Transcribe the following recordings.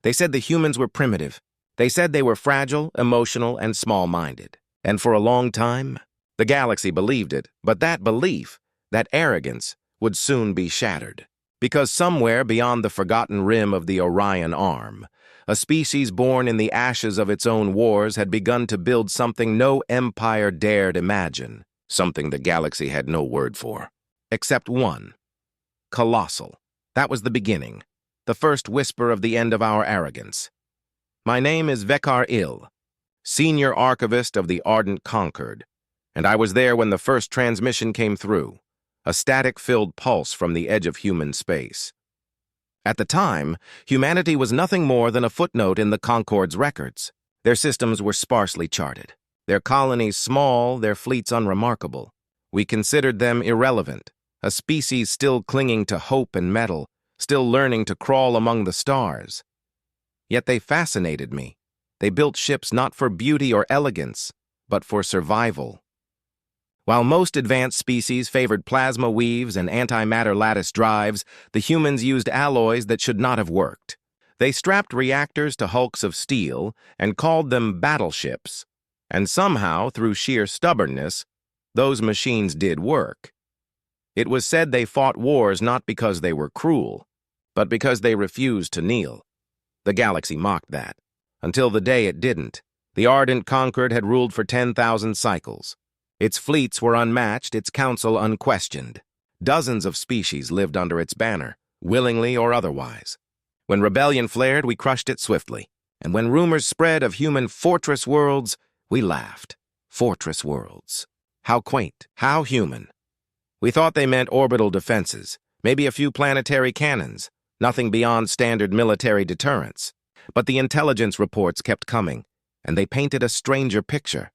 They said the humans were primitive. They said they were fragile, emotional, and small-minded. And for a long time, the galaxy believed it, but that belief, that arrogance, would soon be shattered. Because somewhere beyond the forgotten rim of the Orion Arm, a species born in the ashes of its own wars had begun to build something no empire dared imagine, something the galaxy had no word for. Except one. Colossal. That was the beginning, the first whisper of the end of our arrogance. My name is Vekar Il, Senior Archivist of the Ardent Conquered, and I was there when the first transmission came through, a static-filled pulse from the edge of human space. At the time, humanity was nothing more than a footnote in the Concord's records. Their systems were sparsely charted, their colonies small, their fleets unremarkable. We considered them irrelevant, a species still clinging to hope and metal, still learning to crawl among the stars. Yet they fascinated me. They built ships not for beauty or elegance, but for survival. While most advanced species favored plasma weaves and antimatter lattice drives, the humans used alloys that should not have worked. They strapped reactors to hulks of steel and called them battleships. And somehow, through sheer stubbornness, those machines did work. It was said they fought wars not because they were cruel, but because they refused to kneel. The galaxy mocked that. Until the day it didn't. The Ardent Conquered had ruled for 10,000 cycles. Its fleets were unmatched, its council unquestioned. Dozens of species lived under its banner, willingly or otherwise. When rebellion flared, we crushed it swiftly. And when rumors spread of human fortress worlds, we laughed. Fortress worlds. How quaint, how human. We thought they meant orbital defenses, maybe a few planetary cannons, nothing beyond standard military deterrence. But the intelligence reports kept coming, and they painted a stranger picture.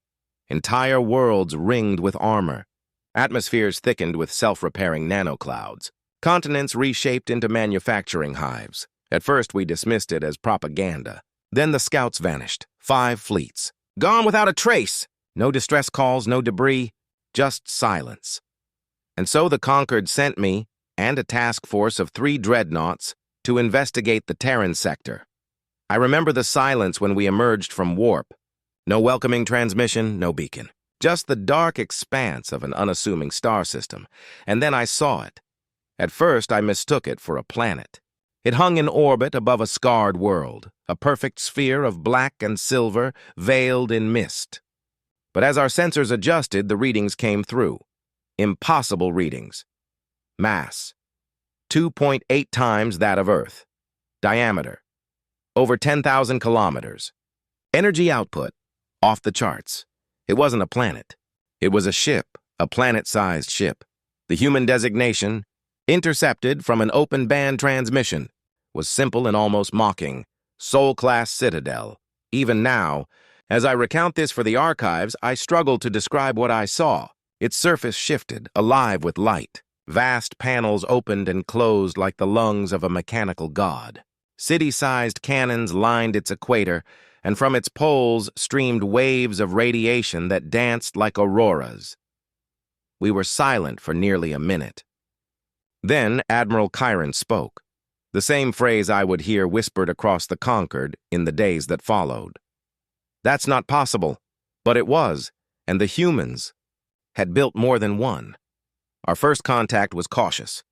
Entire worlds ringed with armor. Atmospheres thickened with self-repairing nanoclouds. Continents reshaped into manufacturing hives. At first, we dismissed it as propaganda. Then the scouts vanished. 5 fleets. Gone without a trace. No distress calls, no debris, just silence. And so the Conquered sent me, and a task force of 3 dreadnoughts, to investigate the Terran sector. I remember the silence when we emerged from warp. No welcoming transmission, no beacon. Just the dark expanse of an unassuming star system. And then I saw it. At first, I mistook it for a planet. It hung in orbit above a scarred world, a perfect sphere of black and silver, veiled in mist. But as our sensors adjusted, the readings came through. Impossible readings. Mass. 2.8 times that of Earth. Diameter. Over 10,000 kilometers. Energy output. Off the charts. It wasn't a planet. It was a ship, a planet-sized ship. The human designation, intercepted from an open-band transmission, was simple and almost mocking. Sol-class Citadel. Even now, as I recount this for the archives, I struggle to describe what I saw. Its surface shifted, alive with light. Vast panels opened and closed like the lungs of a mechanical god. City-sized cannons lined its equator, and from its poles streamed waves of radiation that danced like auroras. We were silent for nearly a minute. Then Admiral Chiron spoke, the same phrase I would hear whispered across the Conquered in the days that followed. That's not possible, but it was, and the humans had built more than one. Our first contact was cautious.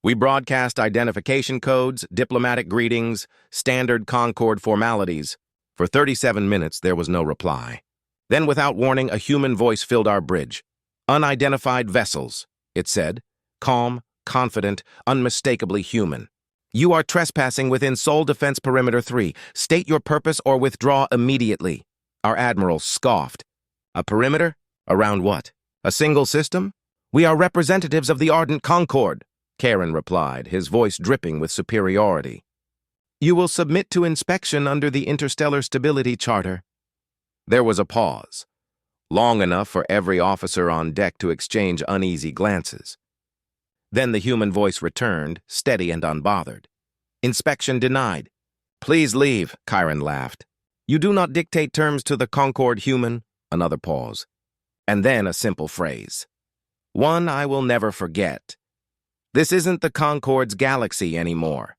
We broadcast identification codes, diplomatic greetings, standard Concord formalities. For 37 minutes, there was no reply. Then, without warning, a human voice filled our bridge. Unidentified vessels, it said. Calm, confident, unmistakably human. You are trespassing within Sol Defense Perimeter 3. State your purpose or withdraw immediately. Our admiral scoffed. A perimeter? Around what? A single system? We are representatives of the Ardent Concord, Karen replied, his voice dripping with superiority. You will submit to inspection under the Interstellar Stability Charter. There was a pause, long enough for every officer on deck to exchange uneasy glances. Then the human voice returned, steady and unbothered. Inspection denied. Please leave, Chiron laughed. You do not dictate terms to the Concord human. Another pause. And then a simple phrase. One I will never forget. This isn't the Concord's galaxy anymore.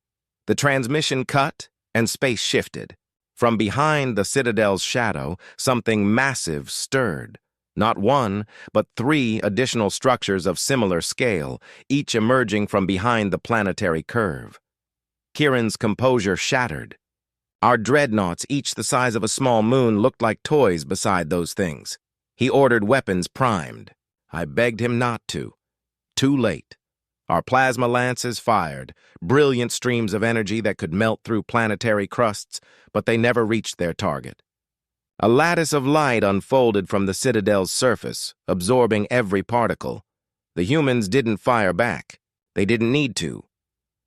The transmission cut, and space shifted. From behind the Citadel's shadow, something massive stirred. Not one, but three additional structures of similar scale, each emerging from behind the planetary curve. Kieran's composure shattered. Our dreadnoughts, each the size of a small moon, looked like toys beside those things. He ordered weapons primed. I begged him not to. Too late. Our plasma lances fired, brilliant streams of energy that could melt through planetary crusts, but they never reached their target. A lattice of light unfolded from the Citadel's surface, absorbing every particle. The humans didn't fire back. They didn't need to.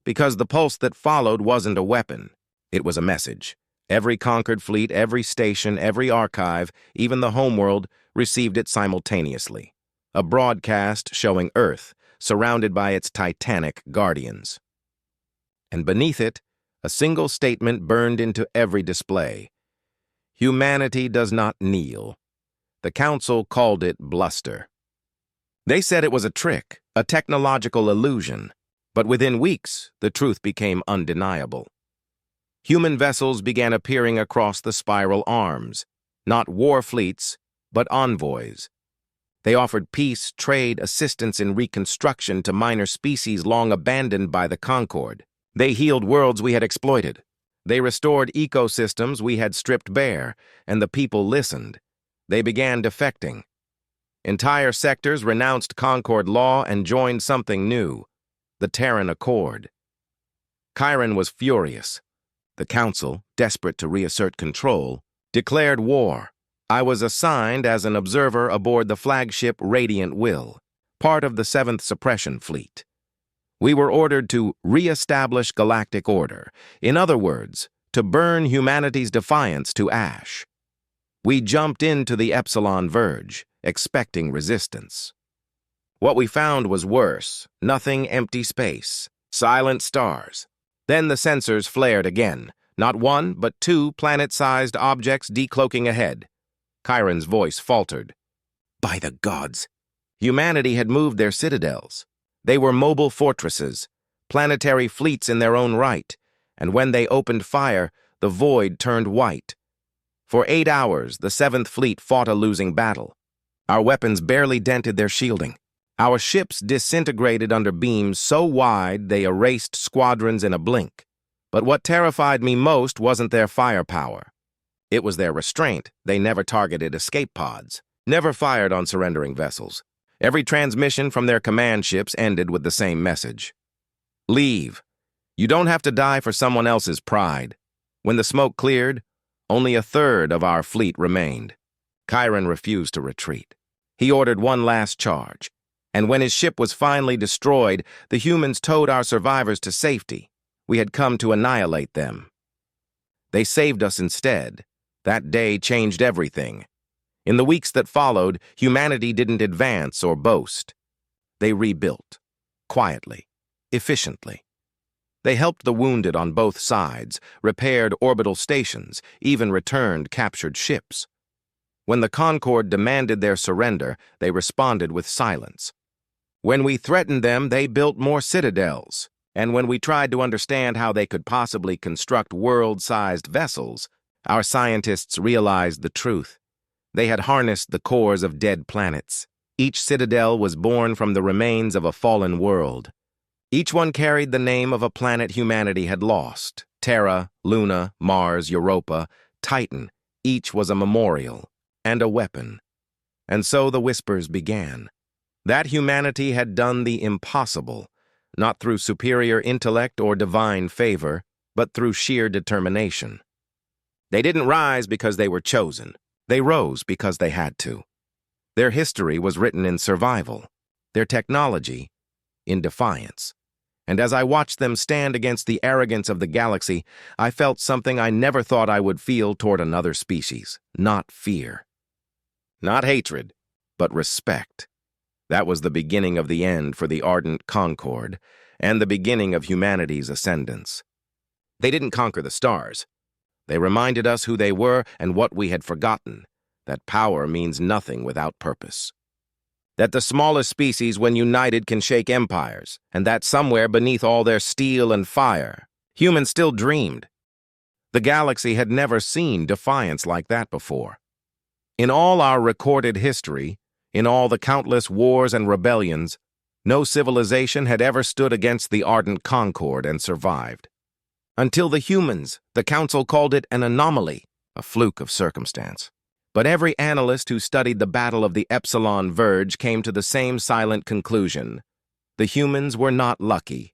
Because the pulse that followed wasn't a weapon. It was a message. Every conquered fleet, every station, every archive, even the homeworld, received it simultaneously. A broadcast showing Earth, surrounded by its titanic guardians. And beneath it, a single statement burned into every display. Humanity does not kneel. The Council called it bluster. They said it was a trick, a technological illusion, but within weeks, the truth became undeniable. Human vessels began appearing across the spiral arms, not war fleets, but envoys. They offered peace, trade, assistance in reconstruction to minor species long abandoned by the Concord. They healed worlds we had exploited. They restored ecosystems we had stripped bare, and the people listened. They began defecting. Entire sectors renounced Concord law and joined something new, the Terran Accord. Chiron was furious. The Council, desperate to reassert control, declared war. I was assigned as an observer aboard the flagship Radiant Will, part of the 7th Suppression Fleet. We were ordered to re-establish galactic order, in other words, to burn humanity's defiance to ash. We jumped into the Epsilon Verge, expecting resistance. What we found was worse, nothing empty space, silent stars. Then the sensors flared again, not one, but two planet-sized objects decloaking ahead. Chiron's voice faltered. By the gods! Humanity had moved their citadels. They were mobile fortresses, planetary fleets in their own right, and when they opened fire, the void turned white. For 8 hours, the 7th Fleet fought a losing battle. Our weapons barely dented their shielding. Our ships disintegrated under beams so wide they erased squadrons in a blink. But what terrified me most wasn't their firepower. It was their restraint. They never targeted escape pods, never fired on surrendering vessels. Every transmission from their command ships ended with the same message. Leave. You don't have to die for someone else's pride. When the smoke cleared, only a third of our fleet remained. Chiron refused to retreat. He ordered one last charge, and when his ship was finally destroyed, the humans towed our survivors to safety. We had come to annihilate them. They saved us instead. That day changed everything. In the weeks that followed, humanity didn't advance or boast. They rebuilt, quietly, efficiently. They helped the wounded on both sides, repaired orbital stations, even returned captured ships. When the Concord demanded their surrender, they responded with silence. When we threatened them, they built more citadels. And when we tried to understand how they could possibly construct world-sized vessels, our scientists realized the truth. They had harnessed the cores of dead planets. Each citadel was born from the remains of a fallen world. Each one carried the name of a planet humanity had lost. Terra, Luna, Mars, Europa, Titan. Each was a memorial and a weapon. And so the whispers began. That humanity had done the impossible, not through superior intellect or divine favor, but through sheer determination. They didn't rise because they were chosen. They rose because they had to. Their history was written in survival, their technology in defiance. And as I watched them stand against the arrogance of the galaxy, I felt something I never thought I would feel toward another species. Not fear. Not hatred, but respect. That was the beginning of the end for the ardent Concord, and the beginning of humanity's ascendance. They didn't conquer the stars. They reminded us who they were and what we had forgotten, that power means nothing without purpose. That the smallest species, when united, can shake empires, and that somewhere beneath all their steel and fire, humans still dreamed. The galaxy had never seen defiance like that before. In all our recorded history, in all the countless wars and rebellions, no civilization had ever stood against the ardent Concord and survived. Until the humans, the Council called it an anomaly, a fluke of circumstance. But every analyst who studied the Battle of the Epsilon Verge came to the same silent conclusion. The humans were not lucky.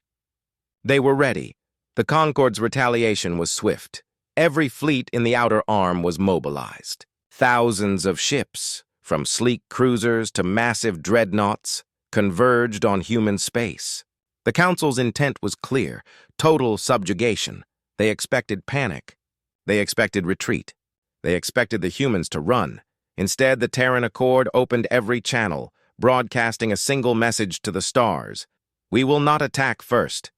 They were ready. The Concord's retaliation was swift. Every fleet in the outer arm was mobilized. Thousands of ships, from sleek cruisers to massive dreadnoughts, converged on human space. The Council's intent was clear: total subjugation. They expected panic. They expected retreat. They expected the humans to run. Instead, the Terran Accord opened every channel, broadcasting a single message to the stars. We will not attack first,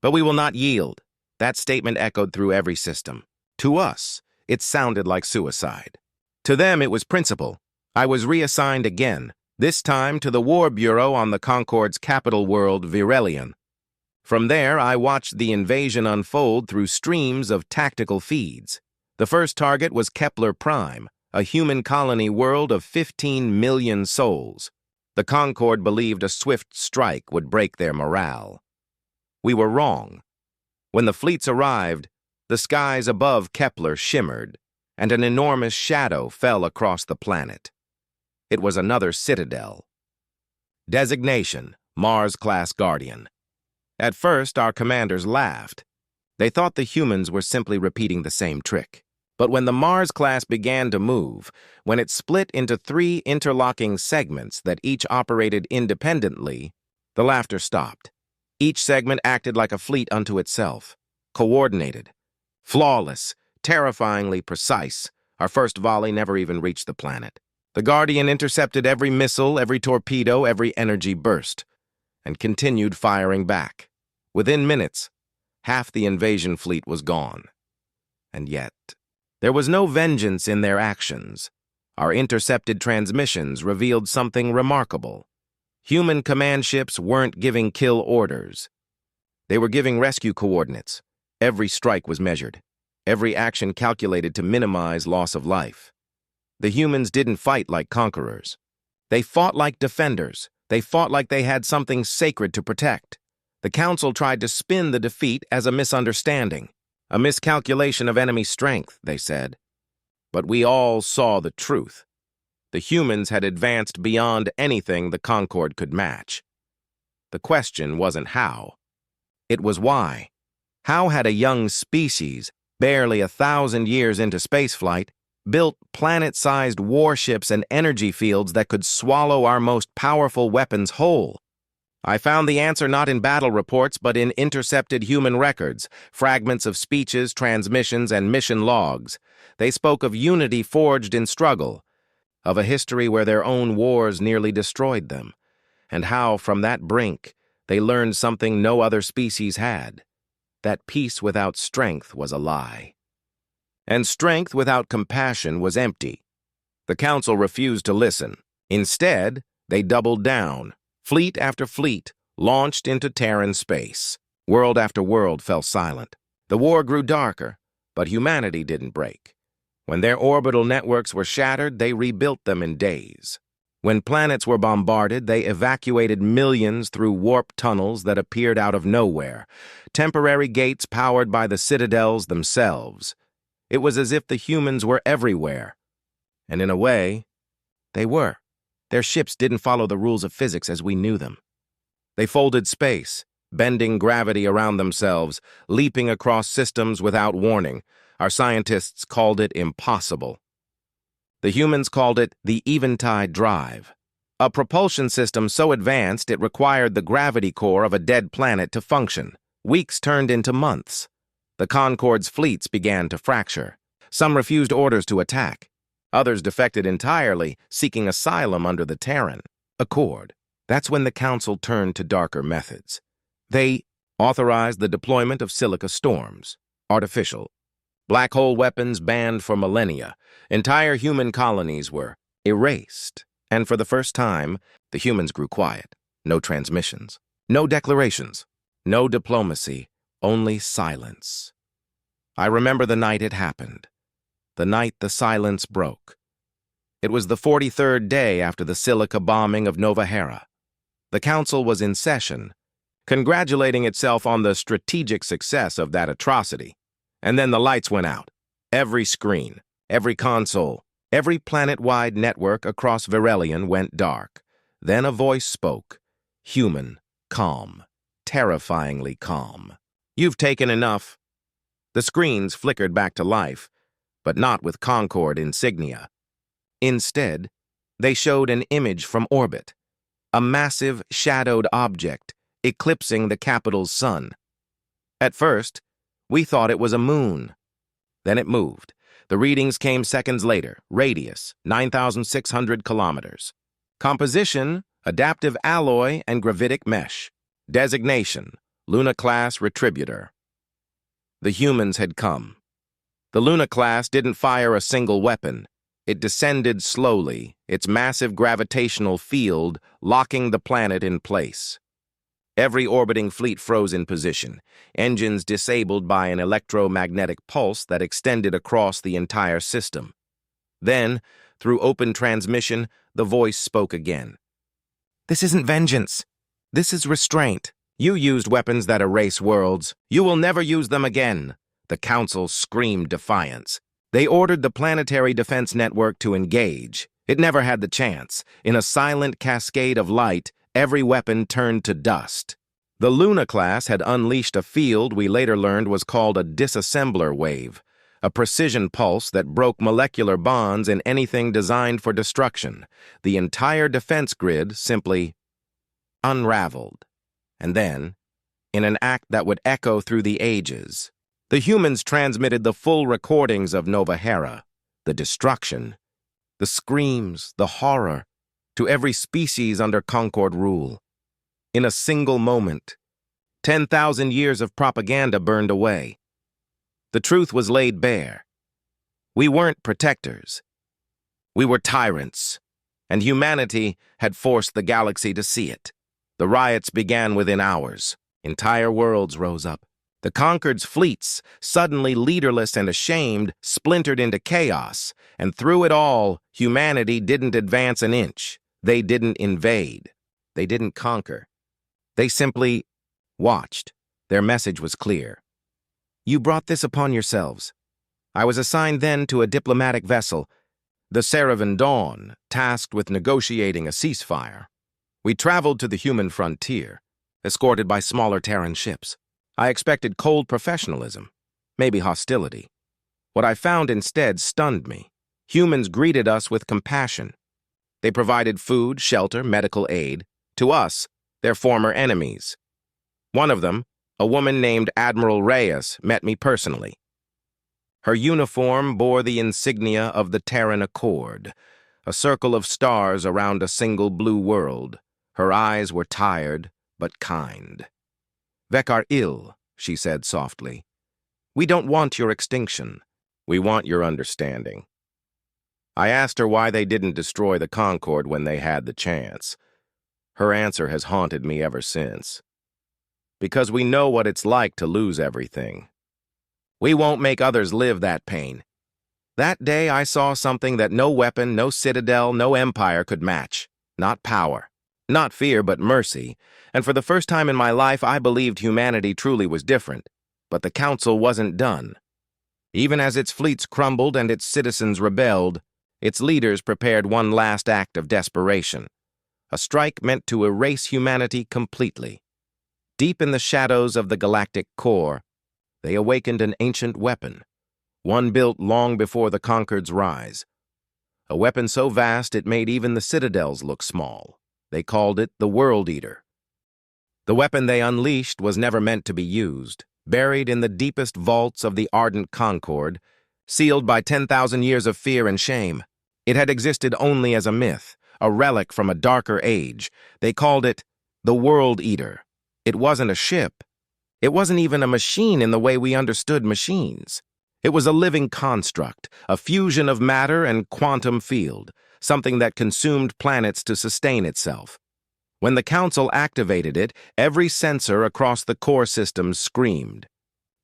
but we will not yield. That statement echoed through every system. To us, it sounded like suicide. To them, it was principle. I was reassigned again, this time to the War Bureau on the Concord's capital world, Virelion. From there, I watched the invasion unfold through streams of tactical feeds. The first target was Kepler Prime, a human colony world of 15 million souls. The Concord believed a swift strike would break their morale. We were wrong. When the fleets arrived, the skies above Kepler shimmered, and an enormous shadow fell across the planet. It was another citadel. Designation: Mars-class Guardian. At first, our commanders laughed. They thought the humans were simply repeating the same trick. But when the Mars-class began to move, when it split into 3 interlocking segments that each operated independently, the laughter stopped. Each segment acted like a fleet unto itself, coordinated, flawless, terrifyingly precise. Our first volley never even reached the planet. The Guardian intercepted every missile, every torpedo, every energy burst, and continued firing back. Within minutes, half the invasion fleet was gone. And yet, there was no vengeance in their actions. Our intercepted transmissions revealed something remarkable. Human command ships weren't giving kill orders. They were giving rescue coordinates. Every strike was measured. Every action calculated to minimize loss of life. The humans didn't fight like conquerors. They fought like defenders. They fought like they had something sacred to protect. The Council tried to spin the defeat as a misunderstanding, a miscalculation of enemy strength, they said. But we all saw the truth. The humans had advanced beyond anything the Concord could match. The question wasn't how. It was why. How had a young species, barely 1,000 years into spaceflight, built planet-sized warships and energy fields that could swallow our most powerful weapons whole? I found the answer not in battle reports, but in intercepted human records, fragments of speeches, transmissions, and mission logs. They spoke of unity forged in struggle, of a history where their own wars nearly destroyed them, and how, from that brink, they learned something no other species had: that peace without strength was a lie. And strength without compassion was empty. The Council refused to listen. Instead, they doubled down. Fleet after fleet launched into Terran space. World after world fell silent. The war grew darker, but humanity didn't break. When their orbital networks were shattered, they rebuilt them in days. When planets were bombarded, they evacuated millions through warp tunnels that appeared out of nowhere, temporary gates powered by the citadels themselves. It was as if the humans were everywhere. And in a way, they were. Their ships didn't follow the rules of physics as we knew them. They folded space, bending gravity around themselves, leaping across systems without warning. Our scientists called it impossible. The humans called it the Eventide Drive, a propulsion system so advanced it required the gravity core of a dead planet to function. Weeks turned into months. The Concord's fleets began to fracture. Some refused orders to attack. Others defected entirely, seeking asylum under the Terran Accord. That's when the Council turned to darker methods. They authorized the deployment of silica storms, artificial, black hole weapons banned for millennia. Entire human colonies were erased. And for the first time, the humans grew quiet. No transmissions, no declarations, no diplomacy, only silence. I remember the night it happened, the night the silence broke. It was the 43rd day after the silica bombing of Nova Hera. The council was in session, congratulating itself on the strategic success of that atrocity. And then the lights went out. Every screen, every console, every planet-wide network across Verelion went dark. Then a voice spoke, human, calm, terrifyingly calm. "You've taken enough." The screens flickered back to life, but not with Concord insignia. Instead, they showed an image from orbit, a massive shadowed object eclipsing the capital's sun. At first, we thought it was a moon. Then it moved. The readings came seconds later. Radius, 9,600 kilometers. Composition, adaptive alloy and gravitic mesh. Designation, Luna-class Retributor. The humans had come. The Luna-class didn't fire a single weapon. It descended slowly, its massive gravitational field locking the planet in place. Every orbiting fleet froze in position, engines disabled by an electromagnetic pulse that extended across the entire system. Then, through open transmission, the voice spoke again. "This isn't vengeance. This is restraint. You used weapons that erase worlds. You will never use them again." The council screamed defiance. They ordered the Planetary Defense Network to engage. It never had the chance. In a silent cascade of light, every weapon turned to dust. The Luna class had unleashed a field we later learned was called a disassembler wave, a precision pulse that broke molecular bonds in anything designed for destruction. The entire defense grid simply unraveled. And then, in an act that would echo through the ages, the humans transmitted the full recordings of Nova Hera, the destruction, the screams, the horror, to every species under Concord rule. In a single moment, 10,000 years of propaganda burned away. The truth was laid bare. We weren't protectors. We were tyrants, and humanity had forced the galaxy to see it. The riots began within hours. Entire worlds rose up. The Concord's fleets, suddenly leaderless and ashamed, splintered into chaos, and through it all, humanity didn't advance an inch. They didn't invade. They didn't conquer. They simply watched. Their message was clear. "You brought this upon yourselves. I was assigned then to a diplomatic vessel, the Saravan Dawn, tasked with negotiating a ceasefire. We traveled to the human frontier, escorted by smaller Terran ships. I expected cold professionalism, maybe hostility. What I found instead stunned me. Humans greeted us with compassion. They provided food, shelter, medical aid. To us, their former enemies. One of them, a woman named Admiral Reyes, met me personally. Her uniform bore the insignia of the Terran Accord, a circle of stars around a single blue world. Her eyes were tired, but kind. "Vekar Il," she said softly. "We don't want your extinction. We want your understanding." I asked her why they didn't destroy the Concord when they had the chance. Her answer has haunted me ever since. "Because we know what it's like to lose everything. We won't make others live that pain." That day I saw something that no weapon, no citadel, no empire could match. Not power. Not fear, but mercy. And for the first time in my life, I believed humanity truly was different. But the Council wasn't done. Even as its fleets crumbled and its citizens rebelled, its leaders prepared one last act of desperation. A strike meant to erase humanity completely. Deep in the shadows of the galactic core, they awakened an ancient weapon, one built long before the Concord's rise. A weapon so vast it made even the citadels look small. They called it the World Eater. The weapon they unleashed was never meant to be used, buried in the deepest vaults of the ardent Concord, sealed by 10,000 years of fear and shame. It had existed only as a myth, a relic from a darker age. They called it the World Eater. It wasn't a ship. It wasn't even a machine in the way we understood machines. It was a living construct, a fusion of matter and quantum field, something that consumed planets to sustain itself. When the Council activated it, every sensor across the core system screamed.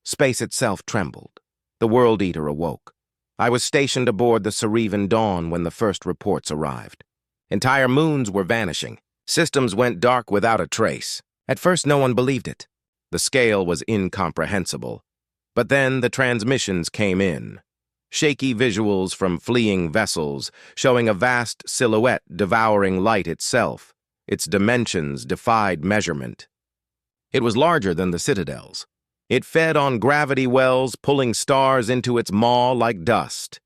Space itself trembled. the World Eater awoke. I was stationed aboard the Cerevan Dawn when the first reports arrived. Entire moons were vanishing. Systems went dark without a trace. At first, no one believed it. The scale was incomprehensible. But then the transmissions came in. Shaky visuals from fleeing vessels, showing a vast silhouette devouring light itself. Its dimensions defied measurement. It was larger than the Citadels. It fed on gravity wells, pulling stars into its maw like dust.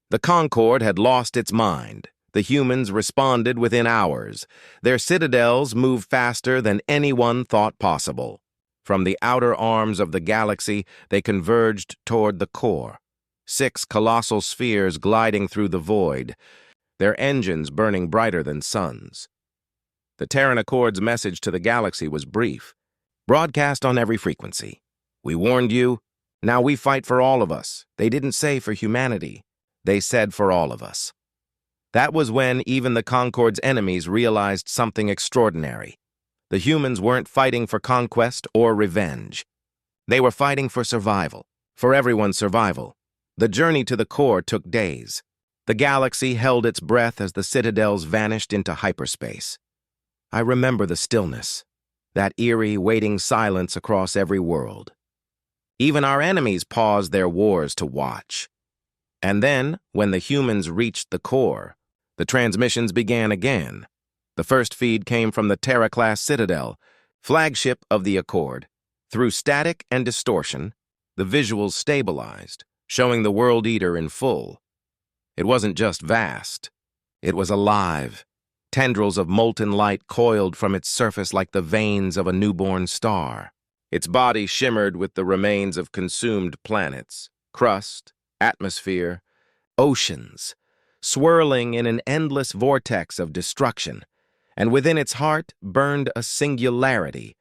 The Concorde had lost its mind. The humans responded within hours. Their citadels moved faster than anyone thought possible. From the outer arms of the galaxy, they converged toward the core. 6 colossal spheres gliding through the void, their engines burning brighter than suns. The Terran Accord's message to the galaxy was brief, broadcast on every frequency. We warned you, now we fight for all of us. They didn't say for humanity. They said for all of us. That was when even the Concorde's enemies realized something extraordinary. The humans weren't fighting for conquest or revenge. They were fighting for survival, for everyone's survival. The journey to the core took days. The galaxy held its breath as the citadels vanished into hyperspace. I remember the stillness, that eerie, waiting silence across every world. Even our enemies paused their wars to watch. And then, when the humans reached the core, the transmissions began again. The first feed came from the Terra-class Citadel, flagship of the Accord. Through static and distortion, the visuals stabilized, showing the World Eater in full. It wasn't just vast. It was alive. Tendrils of molten light coiled from its surface like the veins of a newborn star. Its body shimmered with the remains of consumed planets, crust, atmosphere, oceans, swirling in an endless vortex of destruction. And within its heart burned a singularity,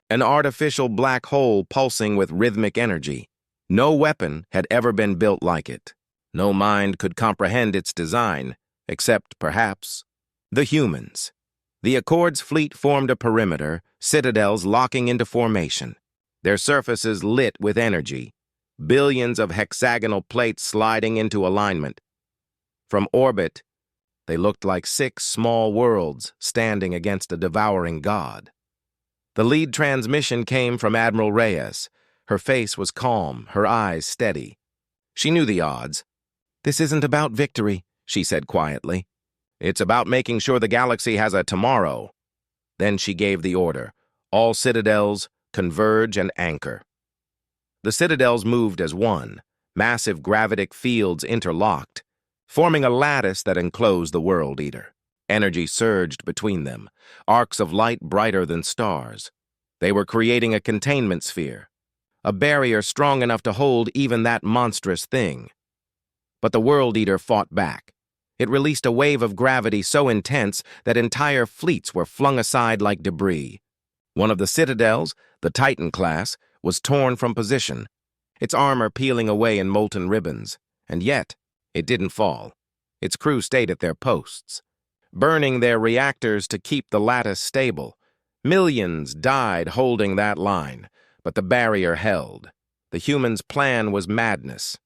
an artificial black hole pulsing with rhythmic energy. No weapon had ever been built like it. No mind could comprehend its design, except, perhaps, the humans. The Accord's fleet formed a perimeter, citadels locking into formation, their surfaces lit with energy, billions of hexagonal plates sliding into alignment. From orbit, they looked like 6 small worlds standing against a devouring god. The lead transmission came from Admiral Reyes. Her face was calm, her eyes steady. She knew the odds. "This isn't about victory," she said quietly. "It's about making sure the galaxy has a tomorrow." Then she gave the order. All citadels, converge and anchor. The citadels moved as one, massive gravitic fields interlocked, forming a lattice that enclosed the World Eater. Energy surged between them, arcs of light brighter than stars. They were creating a containment sphere, a barrier strong enough to hold even that monstrous thing. But the World Eater fought back. It released a wave of gravity so intense that entire fleets were flung aside like debris. One of the citadels, the Titan class, was torn from position, its armor peeling away in molten ribbons, and yet it didn't fall. Its crew stayed at their posts, burning their reactors to keep the lattice stable. Millions died holding that line, but the barrier held. The humans' plan was madness.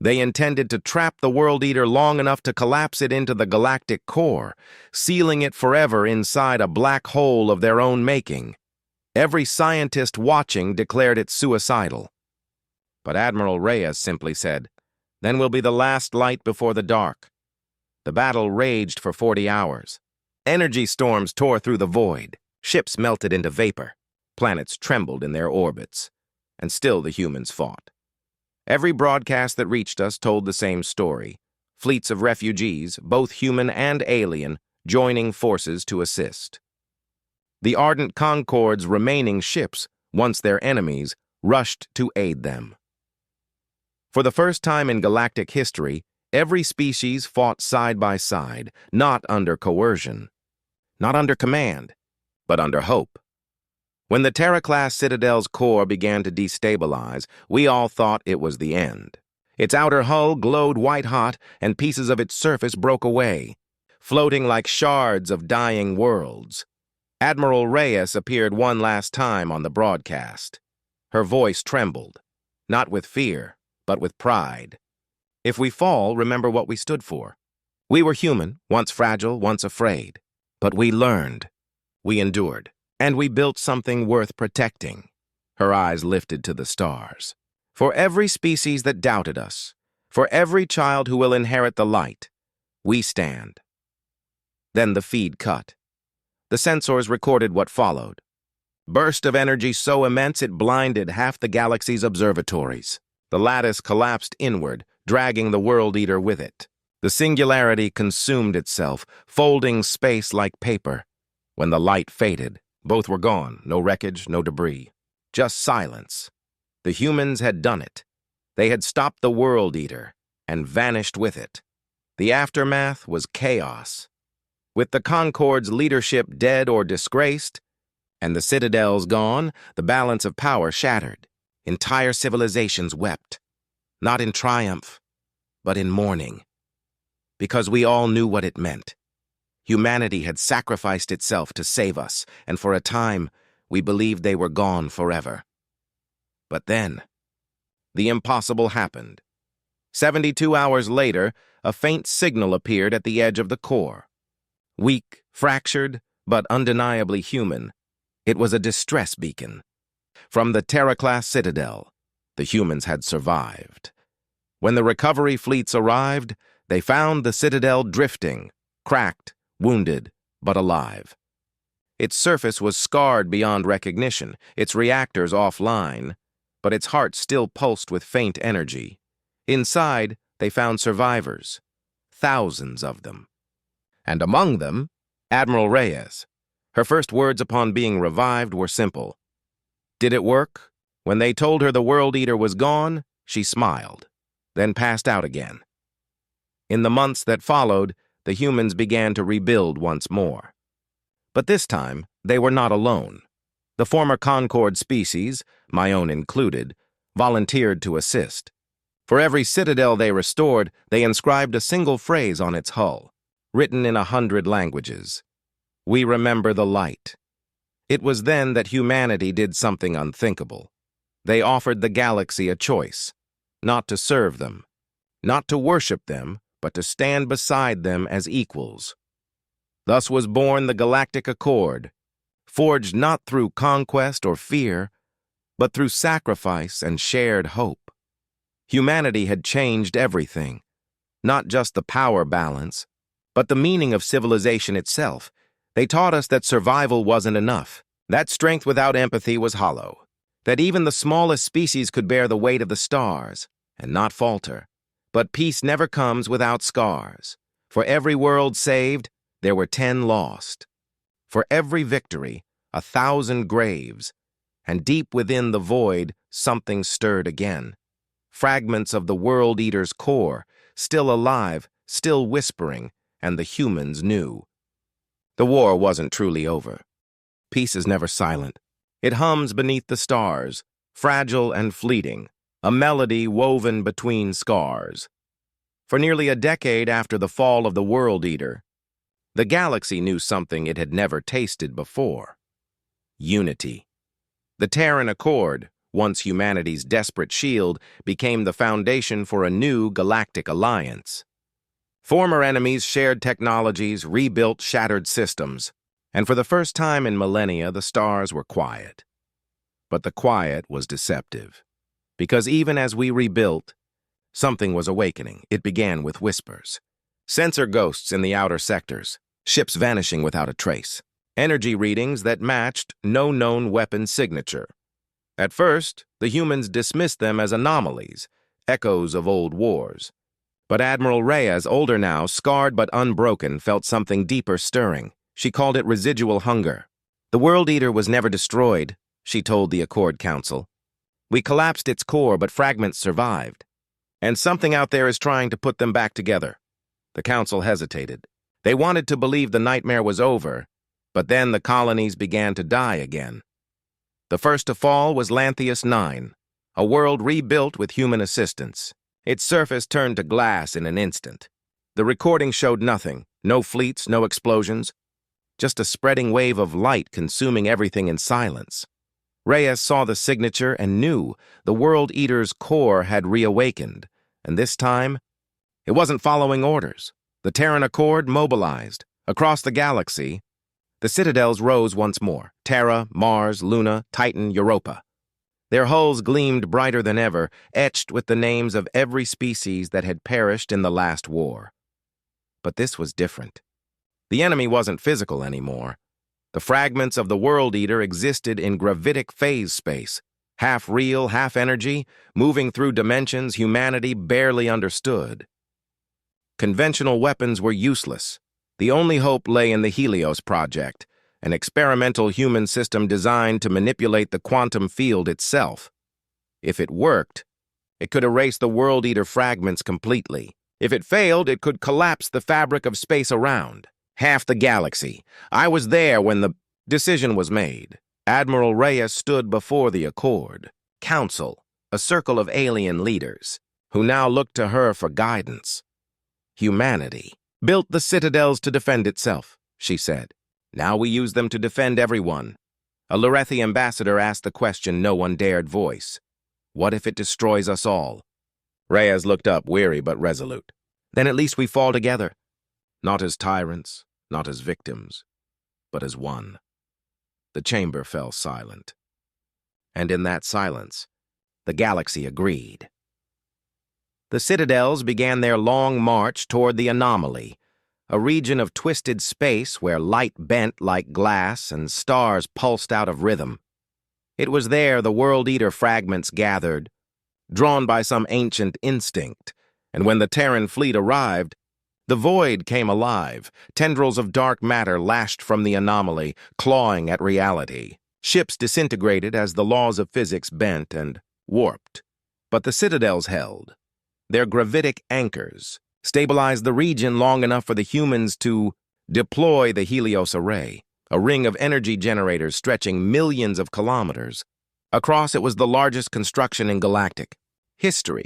They intended to trap the World Eater long enough to collapse it into the galactic core, sealing it forever inside a black hole of their own making. Every scientist watching declared it suicidal. But Admiral Reyes simply said, "Then will be the last light before the dark." The battle raged for 40 hours. Energy storms tore through the void. Ships melted into vapor. Planets trembled in their orbits. And still the humans fought. Every broadcast that reached us told the same story. Fleets of refugees, both human and alien, joining forces to assist. The ardent Concorde's remaining ships, once their enemies, rushed to aid them. For the first time in galactic history, every species fought side by side, not under coercion, not under command, but under hope. When the Terra-class Citadel's core began to destabilize, we all thought it was the end. Its outer hull glowed white-hot, and pieces of its surface broke away, floating like shards of dying worlds. Admiral Reyes appeared one last time on the broadcast. Her voice trembled, not with fear, but with pride. If we fall, remember what we stood for. We were human, once fragile, once afraid. But we learned, we endured, and we built something worth protecting. Her eyes lifted to the stars. For every species that doubted us, for every child who will inherit the light, we stand. Then the feed cut. The sensors recorded what followed. Burst of energy so immense it blinded half the galaxy's observatories. The lattice collapsed inward, dragging the World Eater with it. The singularity consumed itself, folding space like paper. When the light faded, both were gone, no wreckage, no debris. Just silence. The humans had done it. They had stopped the World Eater and vanished with it. The aftermath was chaos. With the Concord's leadership dead or disgraced, and the Citadels gone, the balance of power shattered. Entire civilizations wept, not in triumph, but in mourning. Because we all knew what it meant. Humanity had sacrificed itself to save us, and for a time, we believed they were gone forever. But then, the impossible happened. 72 hours later, a faint signal appeared at the edge of the core. Weak, fractured, but undeniably human, it was a distress beacon. From the Terra-class Citadel, the humans had survived. When the recovery fleets arrived, they found the Citadel drifting, cracked, wounded, but alive. Its surface was scarred beyond recognition, its reactors offline, but its heart still pulsed with faint energy. Inside, they found survivors, thousands of them. And among them, Admiral Reyes. Her first words upon being revived were simple. Did it work? When they told her the World Eater was gone, she smiled, then passed out again. In the months that followed, the humans began to rebuild once more. But this time, they were not alone. The former Concord species, my own included, volunteered to assist. For every citadel they restored, they inscribed a single phrase on its hull, written in 100 languages. We remember the light. It was then that humanity did something unthinkable. They offered the galaxy a choice, not to serve them, not to worship them, but to stand beside them as equals. Thus was born the Galactic Accord, forged not through conquest or fear, but through sacrifice and shared hope. Humanity had changed everything, not just the power balance, but the meaning of civilization itself. They taught us that survival wasn't enough, that strength without empathy was hollow, that even the smallest species could bear the weight of the stars and not falter. But peace never comes without scars. For every world saved, there were 10 lost. For every victory, 1,000 graves. And deep within the void, something stirred again. Fragments of the World Eater's core, still alive, still whispering, and the humans knew. The war wasn't truly over. Peace is never silent. It hums beneath the stars, fragile and fleeting, a melody woven between scars. For nearly a decade after the fall of the World Eater, the galaxy knew something it had never tasted before. Unity. The Terran Accord, once humanity's desperate shield, became the foundation for a new galactic alliance. Former enemies shared technologies, rebuilt shattered systems, and for the first time in millennia, the stars were quiet. But the quiet was deceptive, because even as we rebuilt, something was awakening. It began with whispers. Sensor ghosts in the outer sectors, ships vanishing without a trace, energy readings that matched no known weapon signature. At first, the humans dismissed them as anomalies, echoes of old wars. But Admiral Reyes, older now, scarred but unbroken, felt something deeper stirring. She called it residual hunger. The World Eater was never destroyed, she told the Accord Council. We collapsed its core, but fragments survived. And something out there is trying to put them back together. The Council hesitated. They wanted to believe the nightmare was over, but then the colonies began to die again. The first to fall was Lantheus 9, a world rebuilt with human assistance. Its surface turned to glass in an instant. The recording showed nothing, no fleets, no explosions, just a spreading wave of light consuming everything in silence. Reyes saw the signature and knew the World Eater's core had reawakened, and this time, it wasn't following orders. The Terran Accord mobilized. Across the galaxy, the citadels rose once more. Terra, Mars, Luna, Titan, Europa. Their hulls gleamed brighter than ever, etched with the names of every species that had perished in the last war. But this was different. The enemy wasn't physical anymore. The fragments of the World Eater existed in gravitic phase space, half real, half energy, moving through dimensions humanity barely understood. Conventional weapons were useless. The only hope lay in the Helios Project, an experimental human system designed to manipulate the quantum field itself. If it worked, it could erase the World Eater fragments completely. If it failed, it could collapse the fabric of space around. Half the galaxy. I was there when the decision was made. Admiral Reyes stood before the Accord. Council, a circle of alien leaders, who now looked to her for guidance. Humanity built the citadels to defend itself, she said. Now we use them to defend everyone. A Lorethi ambassador asked the question no one dared voice. What if it destroys us all? Reyes looked up, weary but resolute. Then at least we fall together. Not as tyrants, not as victims, but as one. The chamber fell silent. And in that silence, the galaxy agreed. The citadels began their long march toward the anomaly, a region of twisted space where light bent like glass and stars pulsed out of rhythm. It was there the World Eater fragments gathered, drawn by some ancient instinct, and when the Terran fleet arrived, the void came alive. Tendrils of dark matter lashed from the anomaly, clawing at reality. Ships disintegrated as the laws of physics bent and warped. But the citadels held. Their gravitic anchors stabilized the region long enough for the humans to deploy the Helios Array, a ring of energy generators stretching millions of kilometers. Across it was the largest construction in galactic history,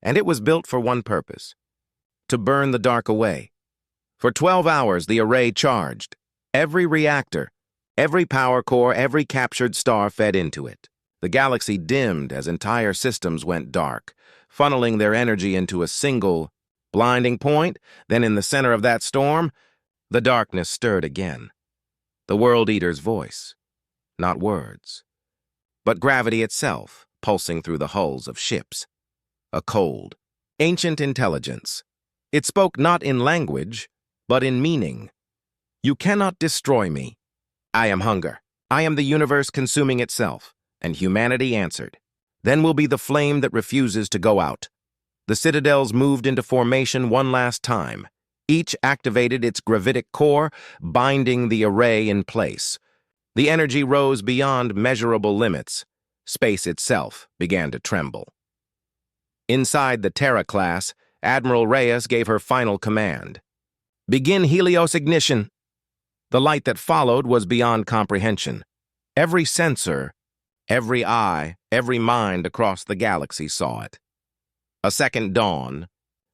and it was built for one purpose: to burn the dark away. For 12 hours, the array charged. Every reactor, every power core, every captured star fed into it. The galaxy dimmed as entire systems went dark, funneling their energy into a single, blinding point. Then in the center of that storm, the darkness stirred again. The World Eater's voice. Not words, but gravity itself, pulsing through the hulls of ships. A cold, ancient intelligence. It spoke not in language, but in meaning. You cannot destroy me. I am hunger. I am the universe consuming itself. And humanity answered. Then will be the flame that refuses to go out. The citadels moved into formation one last time. Each activated its gravitic core, binding the array in place. The energy rose beyond measurable limits. Space itself began to tremble. Inside the Terra class, Admiral Reyes gave her final command. Begin Helios ignition. The light that followed was beyond comprehension. Every sensor, every eye, every mind across the galaxy saw it. A second dawn,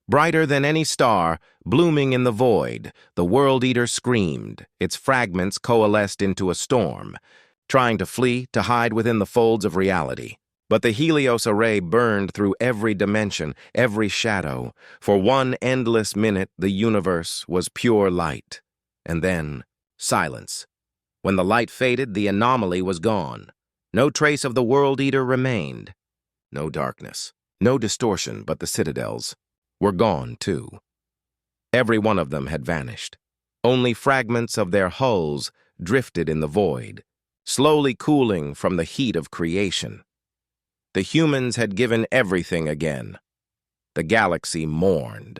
brighter than any star, blooming in the void. The World Eater screamed. Its fragments coalesced into a storm, trying to flee, to hide within the folds of reality. But the Helios Array burned through every dimension, every shadow. For one endless minute, the universe was pure light. And then, silence. When the light faded, the anomaly was gone. No trace of the World Eater remained. No darkness, no distortion, but the citadels were gone, too. Every one of them had vanished. Only fragments of their hulls drifted in the void, slowly cooling from the heat of creation. The humans had given everything again. The galaxy mourned.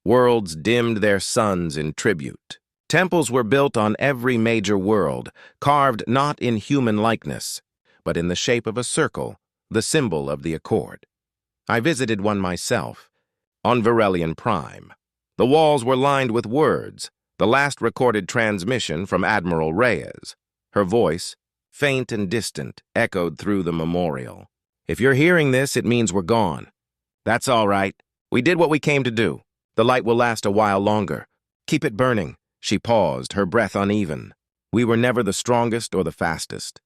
Worlds dimmed their suns in tribute. Temples were built on every major world, carved not in human likeness, but in the shape of a circle, the symbol of the Accord. I visited one myself, on Virelian Prime. The walls were lined with words, the last recorded transmission from Admiral Reyes. Her voice, faint and distant, echoed through the memorial. If you're hearing this, it means we're gone. That's all right. We did what we came to do. The light will last a while longer. Keep it burning. She paused, her breath uneven. We were never the strongest or the fastest.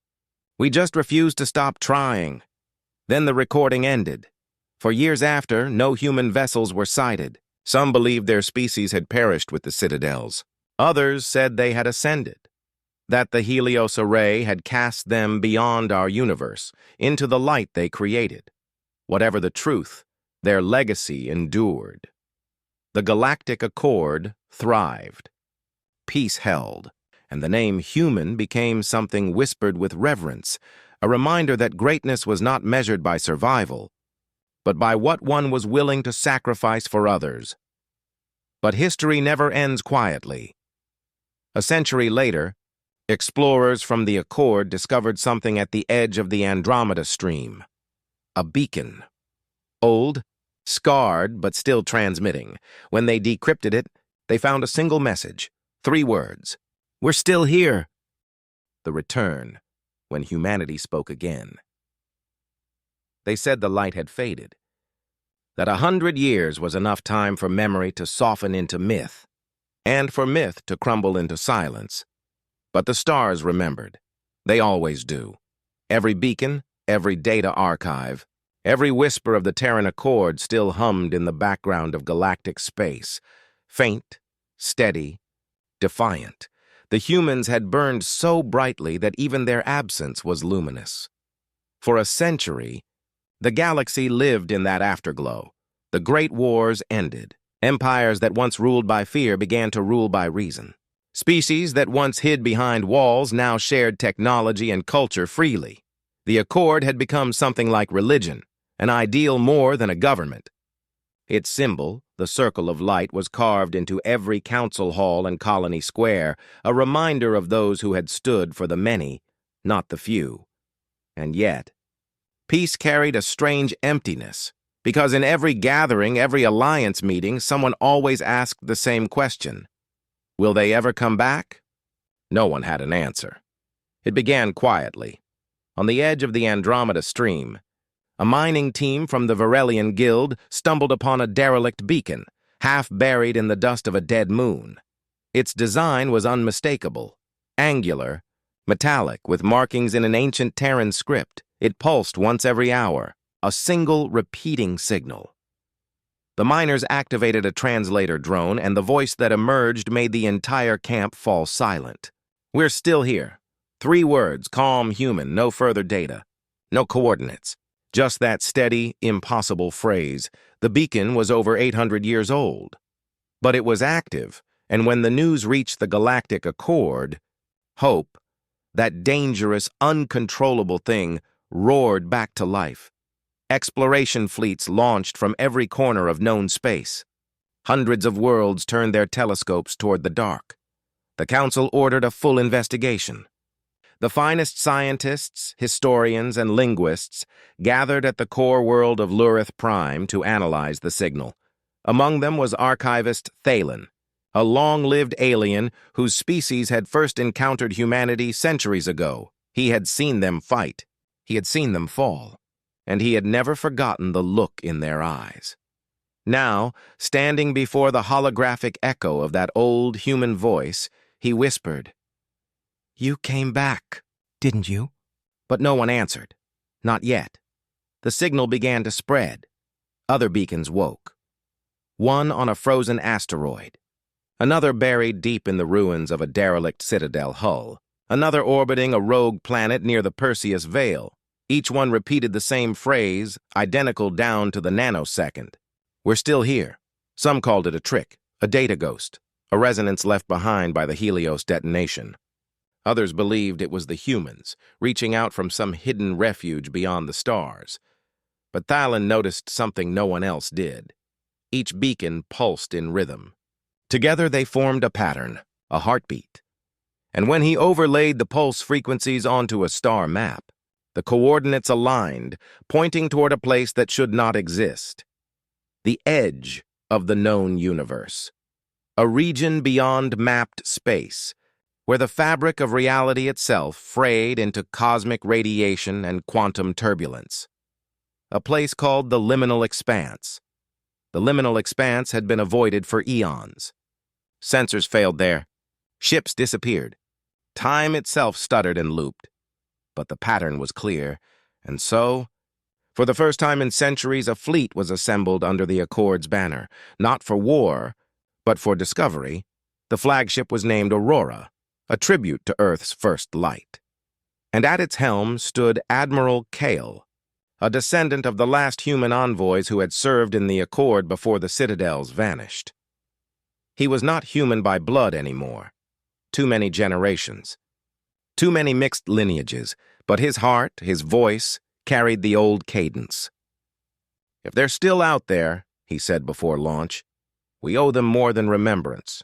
We just refused to stop trying. Then the recording ended. For years after, no human vessels were sighted. Some believed their species had perished with the citadels. Others said they had ascended, that the Helios array had cast them beyond our universe, into the light they created. Whatever the truth, their legacy endured. The galactic accord thrived. Peace held, and the name human became something whispered with reverence, a reminder that greatness was not measured by survival, but by what one was willing to sacrifice for others. But history never ends quietly. A century later, explorers from the Accord discovered something at the edge of the Andromeda Stream. A beacon. Old, scarred, but still transmitting. When they decrypted it, they found a single message. 3 words. "We're still here." The return, when humanity spoke again. They said the light had faded, that 100 years was enough time for memory to soften into myth, and for myth to crumble into silence. But the stars remembered. They always do. Every beacon, every data archive, every whisper of the Terran Accord still hummed in the background of galactic space, faint, steady, defiant. The humans had burned so brightly that even their absence was luminous. For a century, the galaxy lived in that afterglow. The great wars ended. Empires that once ruled by fear began to rule by reason. Species that once hid behind walls now shared technology and culture freely. The Accord had become something like religion, an ideal more than a government. Its symbol, the circle of light, was carved into every council hall and colony square, a reminder of those who had stood for the many, not the few. And yet, peace carried a strange emptiness, because in every gathering, every alliance meeting, someone always asked the same question. Will they ever come back? No one had an answer. It began quietly. On the edge of the Andromeda Stream, a mining team from the Varelian Guild stumbled upon a derelict beacon, half buried in the dust of a dead moon. Its design was unmistakable, angular, metallic, with markings in an ancient Terran script. It pulsed once every hour, a single repeating signal. The miners activated a translator drone, and the voice that emerged made the entire camp fall silent. "We're still here." 3 words, calm, human, no further data, no coordinates. Just that steady, impossible phrase. The beacon was over 800 years old. But it was active, and when the news reached the Galactic Accord, hope, that dangerous, uncontrollable thing, roared back to life. Exploration fleets launched from every corner of known space. Hundreds of worlds turned their telescopes toward the dark. The Council ordered a full investigation. The finest scientists, historians, and linguists gathered at the core world of Lurith Prime to analyze the signal. Among them was archivist Thalen, a long-lived alien whose species had first encountered humanity centuries ago. He had seen them fight. He had seen them fall. And he had never forgotten the look in their eyes. Now, standing before the holographic echo of that old human voice, he whispered, "You came back, didn't you?" But no one answered. Not yet. The signal began to spread. Other beacons woke. One on a frozen asteroid. Another buried deep in the ruins of a derelict citadel hull. Another orbiting a rogue planet near the Perseus Veil. Each one repeated the same phrase, identical down to the nanosecond. "We're still here." Some called it a trick, a data ghost, a resonance left behind by the Helios detonation. Others believed it was the humans, reaching out from some hidden refuge beyond the stars. But Thalen noticed something no one else did. Each beacon pulsed in rhythm. Together they formed a pattern, a heartbeat. And when he overlaid the pulse frequencies onto a star map, the coordinates aligned, pointing toward a place that should not exist. The edge of the known universe. A region beyond mapped space, where the fabric of reality itself frayed into cosmic radiation and quantum turbulence. A place called the liminal expanse. The liminal expanse had been avoided for eons. Sensors failed there. Ships disappeared. Time itself stuttered and looped. but the pattern was clear, and so, for the first time in centuries, a fleet was assembled under the Accord's banner, not for war, but for discovery. The flagship was named Aurora, a tribute to Earth's first light. And at its helm stood Admiral Kale, a descendant of the last human envoys who had served in the Accord before the Citadels vanished. He was not human by blood anymore. Too many generations. Too many mixed lineages, but his heart, his voice, carried the old cadence. "If they're still out there," he said before launch, "we owe them more than remembrance.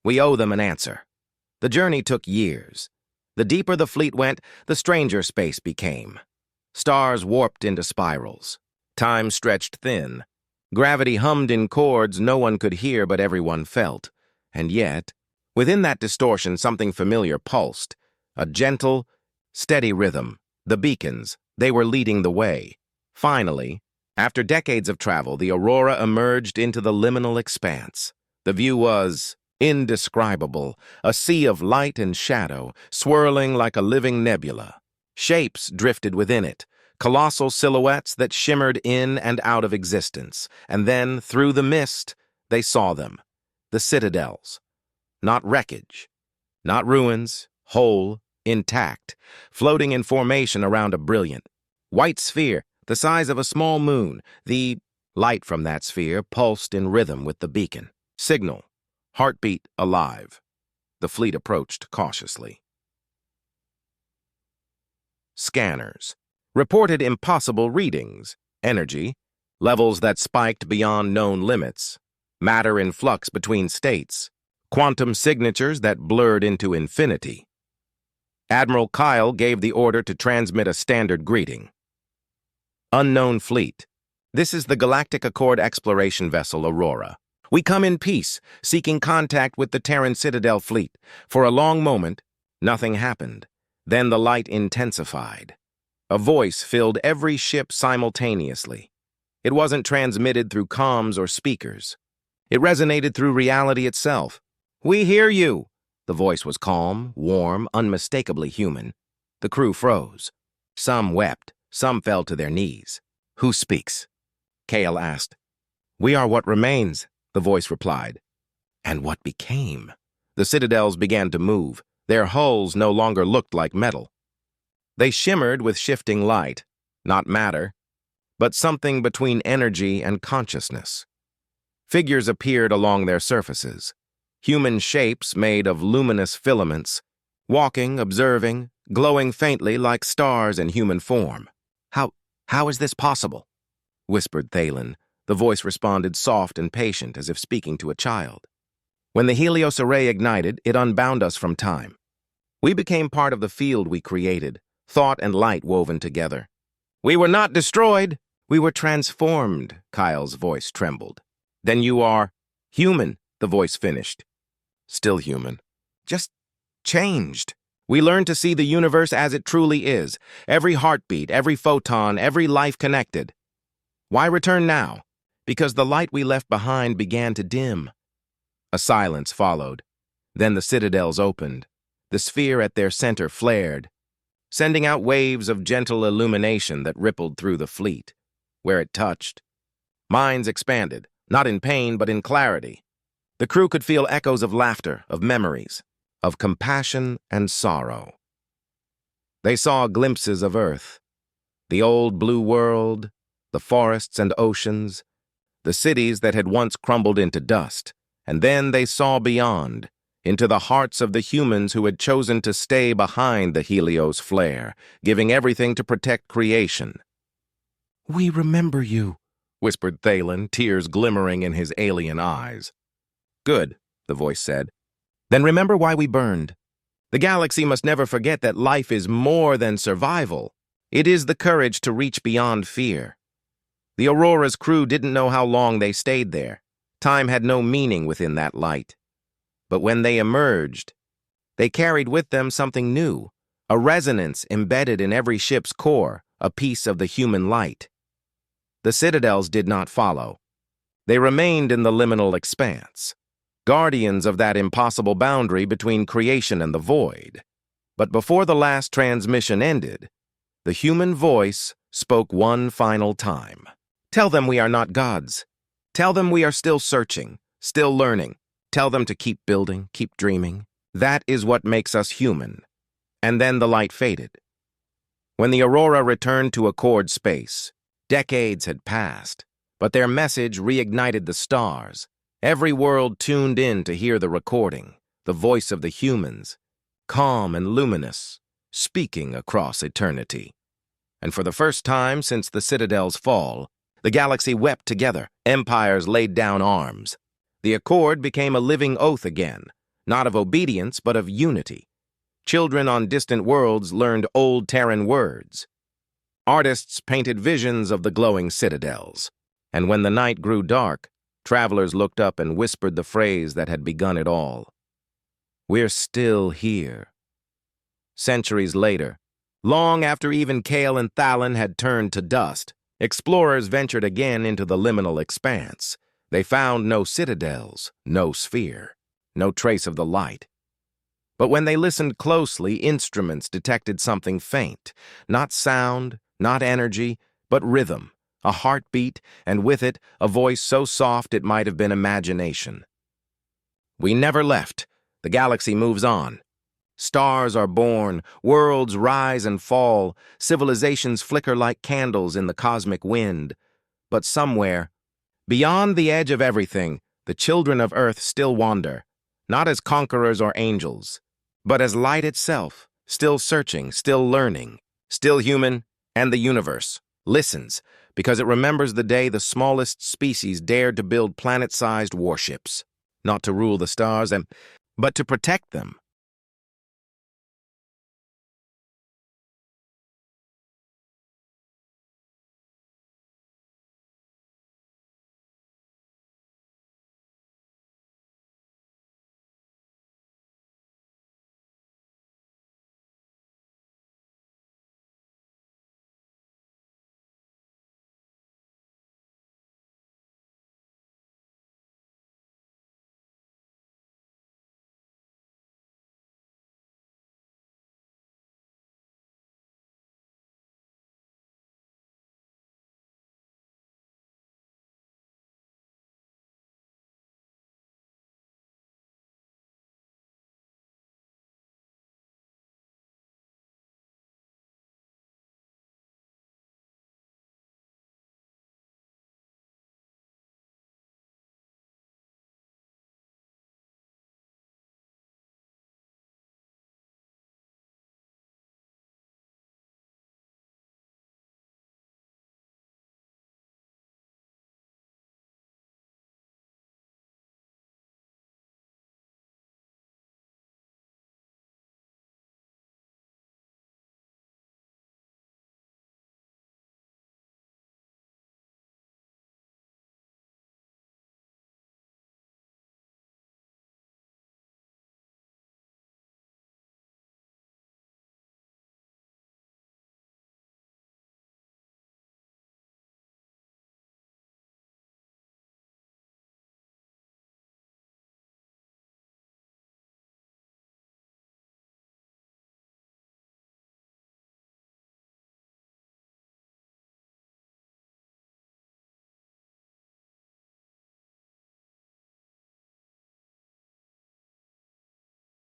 We owe them an answer." The journey took years. The deeper the fleet went, the stranger space became. Stars warped into spirals. Time stretched thin. Gravity hummed in chords no one could hear but everyone felt. And yet, within that distortion, something familiar pulsed. A gentle, steady rhythm. The beacons, they were leading the way. Finally, after decades of travel, the Aurora emerged into the liminal expanse. The view was indescribable, a sea of light and shadow, swirling like a living nebula. Shapes drifted within it, colossal silhouettes that shimmered in and out of existence. And then, through the mist, they saw them. The citadels. Not wreckage, not ruins, whole, intact, floating in formation around a brilliant white sphere the size of a small moon. The light from that sphere pulsed in rhythm with the beacon. Signal. Heartbeat alive. The fleet approached cautiously. Scanners reported impossible readings, energy, levels that spiked beyond known limits, matter in flux between states, quantum signatures that blurred into infinity. Admiral Kyle gave the order to transmit a standard greeting. "Unknown fleet. This is the Galactic Accord exploration vessel Aurora. We come in peace, seeking contact with the Terran Citadel fleet." For a long moment, nothing happened. Then the light intensified. A voice filled every ship simultaneously. It wasn't transmitted through comms or speakers. It resonated through reality itself. "We hear you." The voice was calm, warm, unmistakably human. The crew froze. Some wept, some fell to their knees. "Who speaks?" Kale asked. "We are what remains," the voice replied. And what became? The citadels began to move. Their hulls no longer looked like metal. They shimmered with shifting light, not matter, but something between energy and consciousness. Figures appeared along their surfaces, human shapes made of luminous filaments, walking, observing, glowing faintly like stars in human form. How is this possible?" whispered Thalen. The voice responded soft and patient, as if speaking to a child. "When the Helios array ignited, it unbound us from time. We became part of the field we created, thought and light woven together. We were not destroyed, we were transformed," Kyle's voice trembled. "Then you are human," the voice finished. "Still human. Just changed. We learned to see the universe as it truly is, every heartbeat, every photon, every life connected. Why return now? Because the light we left behind began to dim." A silence followed. Then the citadels opened. The sphere at their center flared, sending out waves of gentle illumination that rippled through the fleet. Where it touched, minds expanded, not in pain but in clarity. The crew could feel echoes of laughter, of memories, of compassion and sorrow. They saw glimpses of Earth, the old blue world, the forests and oceans, the cities that had once crumbled into dust, and then they saw beyond, into the hearts of the humans who had chosen to stay behind the Helios flare, giving everything to protect creation. "We remember you," whispered Thalen, tears glimmering in his alien eyes. "Good," the voice said. "Then remember why we burned. The galaxy must never forget that life is more than survival. It is the courage to reach beyond fear. The Aurora's crew didn't know how long they stayed there. Time had no meaning within that light. But when they emerged, they carried with them something new, a resonance embedded in every ship's core, a piece of the human light. The citadels did not follow. They remained in the liminal expanse, guardians of that impossible boundary between creation and the void. But before the last transmission ended, the human voice spoke one final time. Tell them we are not gods. Tell them we are still searching, still learning. Tell them to keep building, keep dreaming. That is what makes us human. And then the light faded. When the Aurora returned to Accord space, decades had passed, but their message reignited the stars. Every world tuned in to hear the recording, the voice of the humans, calm and luminous, speaking across eternity. And for the first time since the Citadel's fall, the galaxy wept together. Empires laid down arms. The Accord became a living oath again, not of obedience, but of unity. Children on distant worlds learned old Terran words. Artists painted visions of the glowing citadels. And when the night grew dark, travelers looked up and whispered the phrase that had begun it all. We're still here. Centuries later, long after even Kale and Thalon had turned to dust, explorers ventured again into the liminal expanse. They found no citadels, no sphere, no trace of the light. But when they listened closely, instruments detected something faint. Not sound, not energy, but rhythm, a heartbeat, and with it, a voice so soft it might have been imagination. We never left. The galaxy moves on. Stars are born, worlds rise and fall, civilizations flicker like candles in the cosmic wind. But somewhere, beyond the edge of everything, the children of Earth still wander, not as conquerors or angels, but as light itself, still searching, still learning, still human, and the universe listens because it remembers the day the smallest species dared to build planet-sized warships, not to rule the stars, but to protect them.